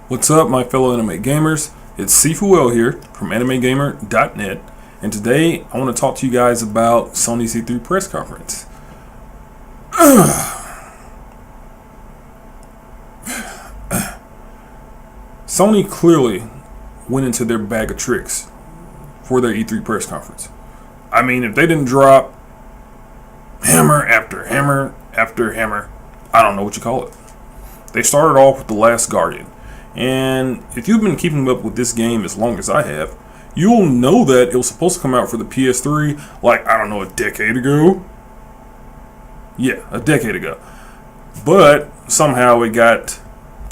What's up, my fellow anime gamers? It's Sifu L here from AnimeGamer.net, and today I want to talk to you guys about Sony's E3 press conference. Sony clearly went into their bag of tricks for their E3 press conference. I mean, if they didn't drop hammer after hammer after hammer, I don't know what you call it. They started off with The Last Guardian. And if you've been keeping up with this game as long as I have, you'll know that it was supposed to come out for the PS3 like, I don't know, a decade ago. Yeah, a decade ago. But somehow it got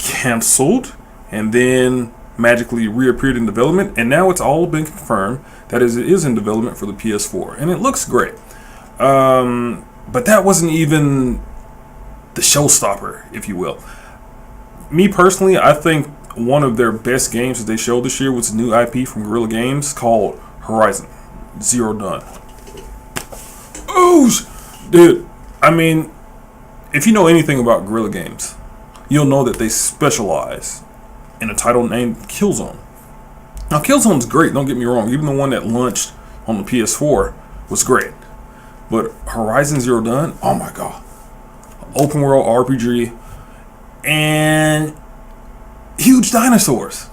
canceled and then magically reappeared in development. And now it's all been confirmed that it is in development for the PS4. And it looks great. But that wasn't even the showstopper, if you will. Me personally, I think one of their best games that they showed this year was a new IP from Guerrilla Games called Horizon Zero Dawn. Oh, dude! I mean, if you know anything about Guerrilla Games, you'll know that they specialize in a title named Killzone. Now, Killzone's great. Don't get me wrong. Even the one that launched on the PS4 was great. But Horizon Zero Dawn, oh my god! Open world RPG. And huge dinosaurs.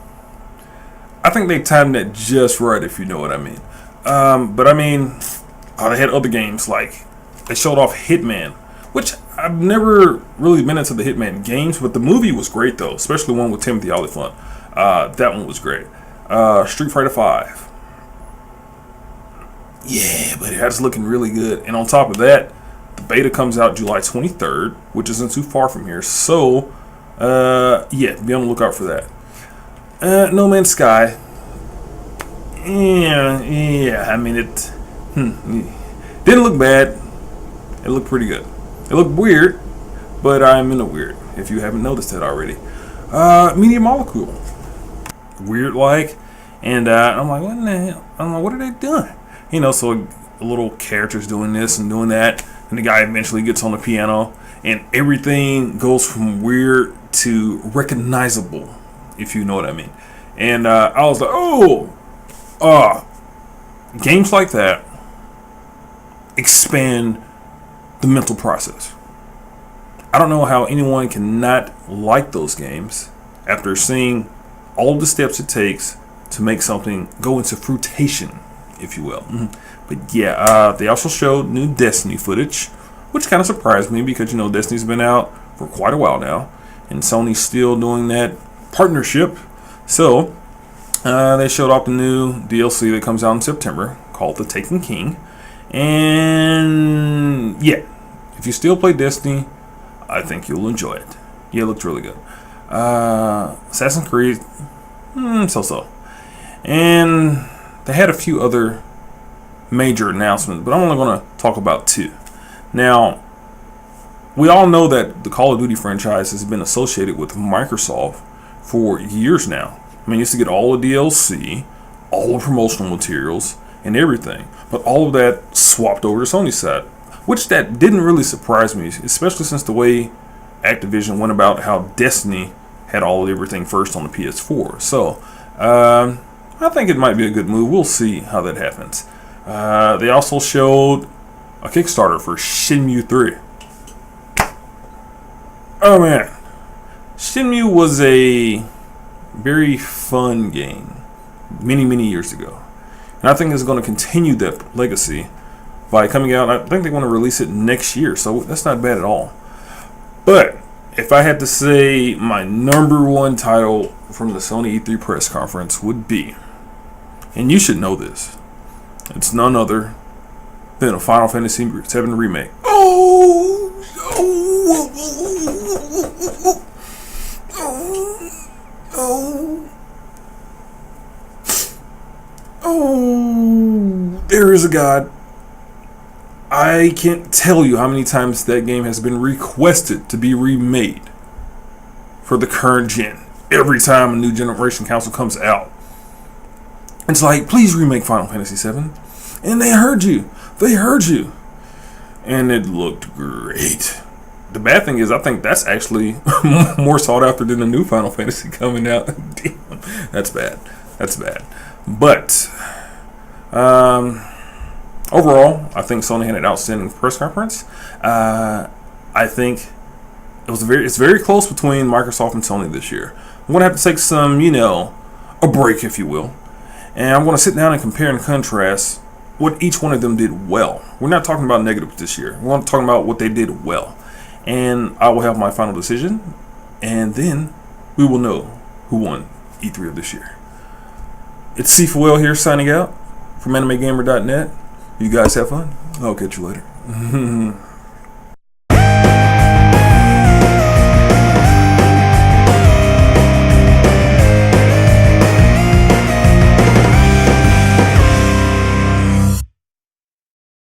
I think they timed that just right, if you know what I mean. But I mean, they had other games like they showed off Hitman, which I've never really been into the Hitman games, but the movie was great though, especially one with Timothy Olyphant. That one was great. Street Fighter 5. Yeah, but it's looking really good. And on top of that, the beta comes out July 23rd, which isn't too far from here. So, yeah, be on the lookout for that. No Man's Sky. Yeah. I mean, it didn't look bad. It looked pretty good. It looked weird, but I'm into weird. If you haven't noticed that already. Media Molecule. Weird like, and I'm like, what in the hell? I'm like, what are they doing? You know, so a little character's doing this and doing that. And the guy eventually gets on the piano, and everything goes from weird to recognizable, if you know what I mean. And I was like, games like that expand the mental process. I don't know how anyone can not like those games after seeing all the steps it takes to make something go into fruition, if you will. But yeah, they also showed new Destiny footage, which kind of surprised me because, you know, Destiny's been out for quite a while now, and Sony's still doing that partnership. So, they showed off the new DLC that comes out in September called The Taken King. And yeah, if you still play Destiny, I think you'll enjoy it. Yeah, it looked really good. Assassin's Creed, so-so. And they had a few other major announcements, but I'm only going to talk about two. Now, we all know that the Call of Duty franchise has been associated with Microsoft for years now. I mean, you used to get all the DLC, all the promotional materials, and everything. But all of that swapped over to Sony's side, which that didn't really surprise me, especially since the way Activision went about how Destiny had all of everything first on the PS4. So, I think it might be a good move. We'll see how that happens. They also showed a Kickstarter for Shenmue 3. Oh man, Shenmue was a very fun game many years ago, and I think it's going to continue that legacy by coming out. I think they want to release it next year, so that's not bad at all. But if I had to say my number one title from the Sony E3 press conference would be, and you should know this, it's none other than a Final Fantasy VII Remake. There is a God. I can't tell you how many times that game has been requested to be remade for the current gen. Every time a new generation console comes out, it's like, please remake Final Fantasy VII. And they heard you. And it looked great. the bad thing is, I think that's actually more sought after than the new Final Fantasy coming out. Damn, that's bad. That's bad. But overall, I think Sony had an outstanding press conference. I think it's very close between Microsoft and Sony this year. I'm gonna have to take some, a break, if you will, and I'm gonna sit down and compare and contrast what each one of them did well. We're not talking about negatives this year. We're talking about what they did well. And I will have my final decision, and then we will know who won E3 of this year. It's Sifu L here signing out from AnimeGamer.net. You guys have fun. I'll catch you later.